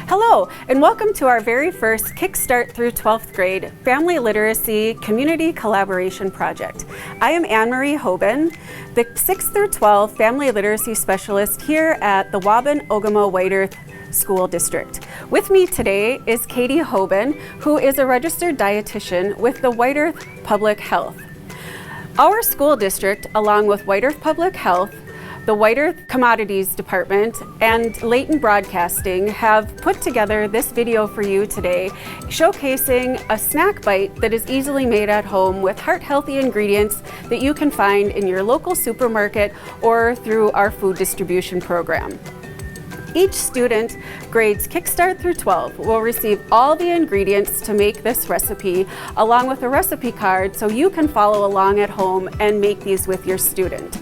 Hello, and welcome to our very first Kickstart through 12th grade Family Literacy Community Collaboration Project. I am Anne-Marie Hoban, the 6th through 12 Family Literacy Specialist here at the Waubun Ogema White Earth School District. With me today is Katie Hoban, who is a registered dietitian with the White Earth Public Health. Our school district, along with White Earth Public Health, the White Earth Commodities Department, and Layton Broadcasting have put together this video for you today, showcasing a snack bite that is easily made at home with heart-healthy ingredients that you can find in your local supermarket or through our food distribution program. Each student, grades Kickstart through 12, will receive all the ingredients to make this recipe, along with a recipe card so you can follow along at home and make these with your student.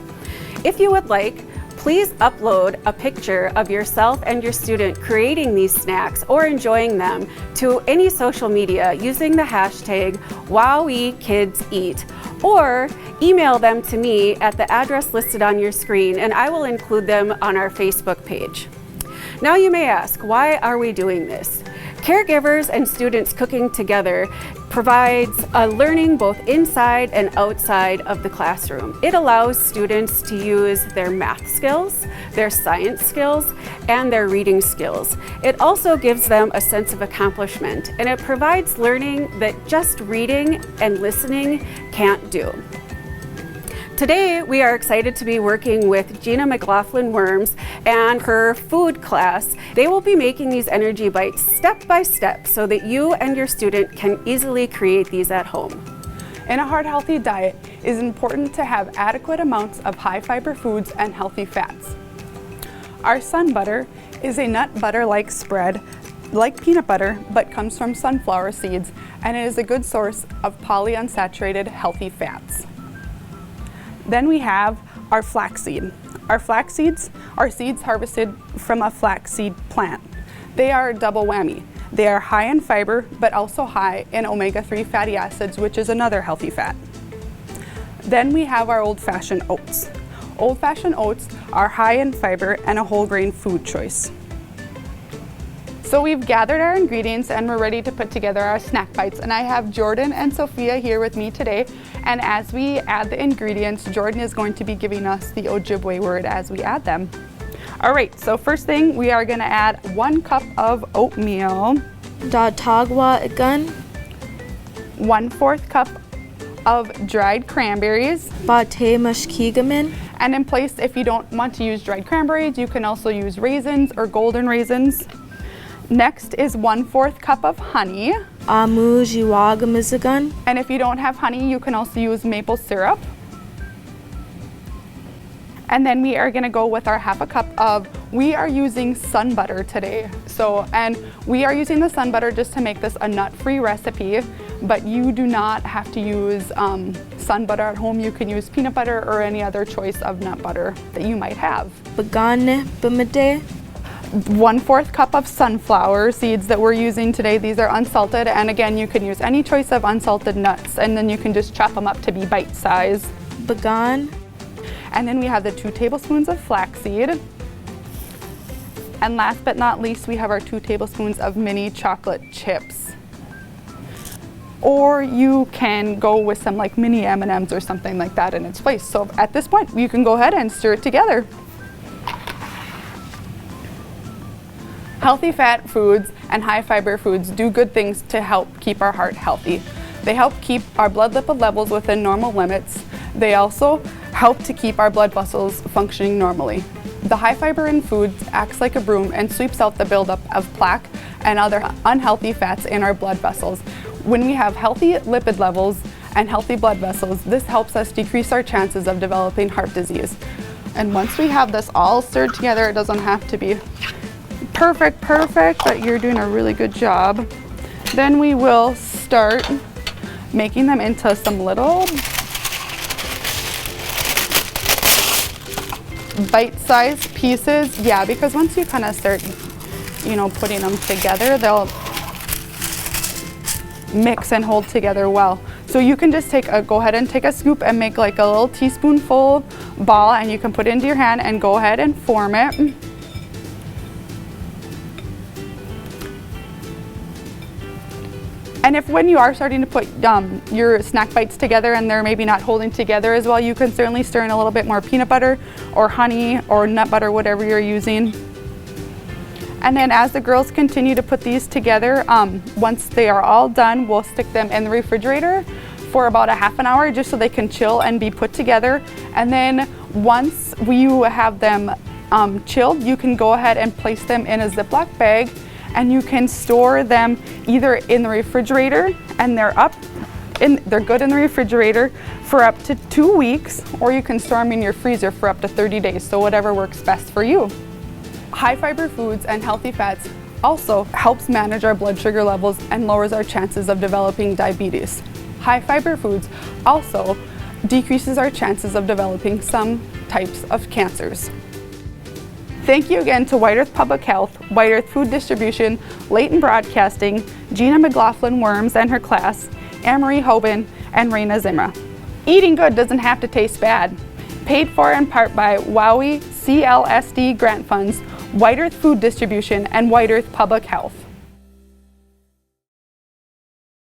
If you would like, please upload a picture of yourself and your student creating these snacks or enjoying them to any social media using the hashtag WowWeKidsEat, or email them to me at the address listed on your screen, and I will include them on our Facebook page. Now you may ask, why are we doing this? Caregivers and students cooking together provides a learning both inside and outside of the classroom. It allows students to use their math skills, their science skills, and their reading skills. It also gives them a sense of accomplishment, and it provides learning that just reading and listening can't do. Today, we are excited to be working with Gina McLaughlin-Worms and her food class. They will be making these energy bites step by step so that you and your student can easily create these at home. In a heart-healthy diet, it is important to have adequate amounts of high-fiber foods and healthy fats. Our sun butter is a nut butter-like spread, like peanut butter, but comes from sunflower seeds, and it is a good source of polyunsaturated healthy fats. Then we have our flaxseed. Our flax seeds are seeds harvested from a flaxseed plant. They are a double whammy. They are high in fiber, but also high in omega-3 fatty acids, which is another healthy fat. Then we have our old-fashioned oats. Old-fashioned oats are high in fiber and a whole grain food choice. So we've gathered our ingredients and we're ready to put together our snack bites. And I have Jordan and Sophia here with me today. And as we add the ingredients, Jordan is going to be giving us the Ojibwe word as we add them. All right, so first thing, we are gonna add 1 cup of oatmeal. Tagwa gun. 1/4 cup of dried cranberries. Bate mashkigamin. And in place, if you don't want to use dried cranberries, you can also use raisins or golden raisins. Next is 1/4 cup of honey. Amu jiwagamizagun. And if you don't have honey, you can also use maple syrup. And then we are gonna go with our 1/2 cup of, we are using sun butter today. And we are using the sun butter just to make this a nut-free recipe, but you do not have to use sun butter at home. You can use peanut butter or any other choice of nut butter that you might have. Bagane bimade. 1/4 cup of sunflower seeds that we're using today. These are unsalted, and again, you can use any choice of unsalted nuts, and then you can just chop them up to be bite size. Bagan. And then we have the 2 tablespoons of flaxseed. And last but not least, we have our 2 tablespoons of mini chocolate chips. Or you can go with some like mini M&Ms or something like that in its place. So at this point, you can go ahead and stir it together. Healthy fat foods and high fiber foods do good things to help keep our heart healthy. They help keep our blood lipid levels within normal limits. They also help to keep our blood vessels functioning normally. The high fiber in foods acts like a broom and sweeps out the buildup of plaque and other unhealthy fats in our blood vessels. When we have healthy lipid levels and healthy blood vessels, this helps us decrease our chances of developing heart disease. And once we have this all stirred together, it doesn't have to be perfect, but you're doing a really good job. Then we will start making them into some little bite-sized pieces. Yeah, because once you kind of start, putting them together, they'll mix and hold together well. So you can just go ahead and take a scoop and make like a little teaspoonful ball, and you can put it into your hand and go ahead and form it. And if when you are starting to put your snack bites together and they're maybe not holding together as well, you can certainly stir in a little bit more peanut butter or honey or nut butter, whatever you're using. And then as the girls continue to put these together, once they are all done, we'll stick them in the refrigerator for about a half an hour just so they can chill and be put together. And then once you have them chilled, you can go ahead and place them in a Ziploc bag, and you can store them either in the refrigerator and they're good in the refrigerator for up to 2 weeks, or you can store them in your freezer for up to 30 days, so whatever works best for you. High fiber foods and healthy fats also helps manage our blood sugar levels and lowers our chances of developing diabetes. High fiber foods also decreases our chances of developing some types of cancers. Thank you again to White Earth Public Health, White Earth Food Distribution, Layton Broadcasting, Gina McLaughlin-Worms and her class, Anne-Marie Hoban, and Raina Zimra. Eating good doesn't have to taste bad. Paid for in part by WOWI CLSD grant funds, White Earth Food Distribution, and White Earth Public Health.